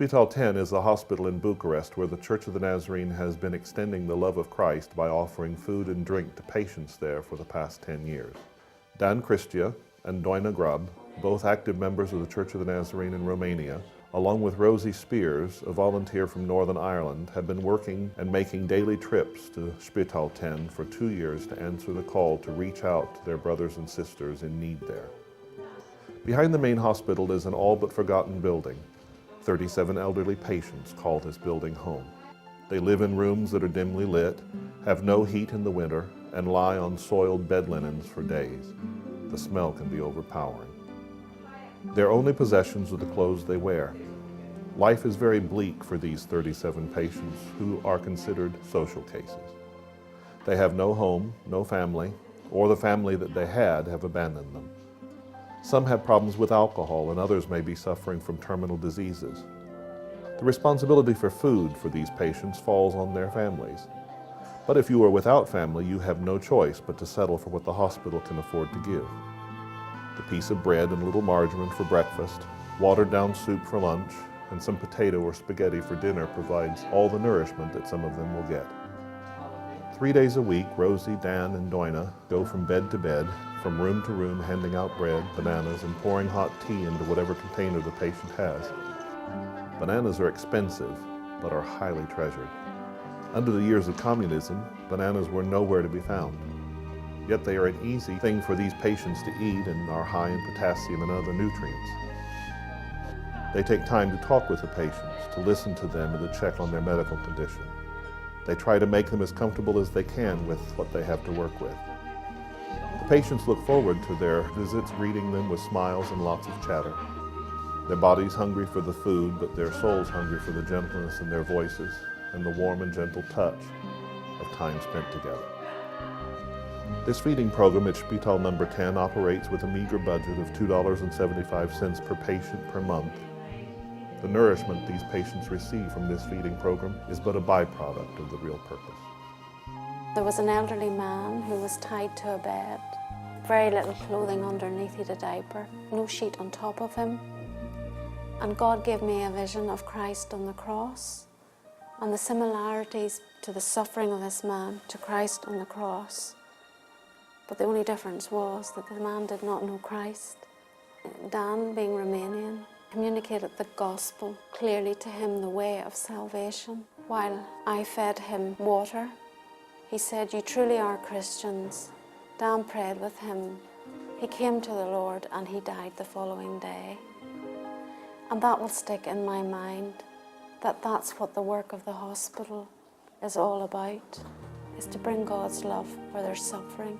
Spital 10 is a hospital in Bucharest where the Church of the Nazarene has been extending the love of Christ by offering food and drink to patients there for the past 10 years. Dan Cristia and Doina Grub, both active members of the Church of the Nazarene in Romania, along with Rosie Spears, a volunteer from Northern Ireland, have been working and making daily trips to Spital 10 for 2 years to answer the call to reach out to their brothers and sisters in need there. Behind the main hospital is an all but forgotten building. 37 elderly patients call this building home. They live in rooms that are dimly lit, have no heat in the winter, and lie on soiled bed linens for days. The smell can be overpowering. Their only possessions are the clothes they wear. Life is very bleak for these 37 patients who are considered social cases. They have no home, no family, or the family that they had have abandoned them. Some have problems with alcohol, and others may be suffering from terminal diseases. The responsibility for food for these patients falls on their families. But if you are without family, you have no choice but to settle for what the hospital can afford to give. The piece of bread and a little margarine for breakfast, watered-down soup for lunch, and some potato or spaghetti for dinner provides all the nourishment that some of them will get. 3 days a week, Rosie, Dan, and Doina go from bed to bed, from room to room, handing out bread, bananas, and pouring hot tea into whatever container the patient has. Bananas are expensive, but are highly treasured. Under the years of communism, bananas were nowhere to be found. Yet they are an easy thing for these patients to eat and are high in potassium and other nutrients. They take time to talk with the patients, to listen to them, and to check on their medical condition. They try to make them as comfortable as they can with what they have to work with. The patients look forward to their visits, greeting them with smiles and lots of chatter. Their bodies hungry for the food, but their souls hungry for the gentleness in their voices and the warm and gentle touch of time spent together. This feeding program at Spital number 10 operates with a meager budget of $2.75 per patient per month. The nourishment these patients receive from this feeding program is but a byproduct of the real purpose. There was an elderly man who was tied to a bed. Very little clothing underneath, he had a diaper, no sheet on top of him. And God gave me a vision of Christ on the cross and the similarities to the suffering of this man to Christ on the cross. But the only difference was that the man did not know Christ. Dan, being Romanian, communicated the gospel clearly to him, the way of salvation. While I fed him water, he said, "You truly are Christians." Dan prayed with him. He came to the Lord and he died the following day. And that will stick in my mind, that that's what the work of the hospital is all about, is to bring God's love where there's suffering.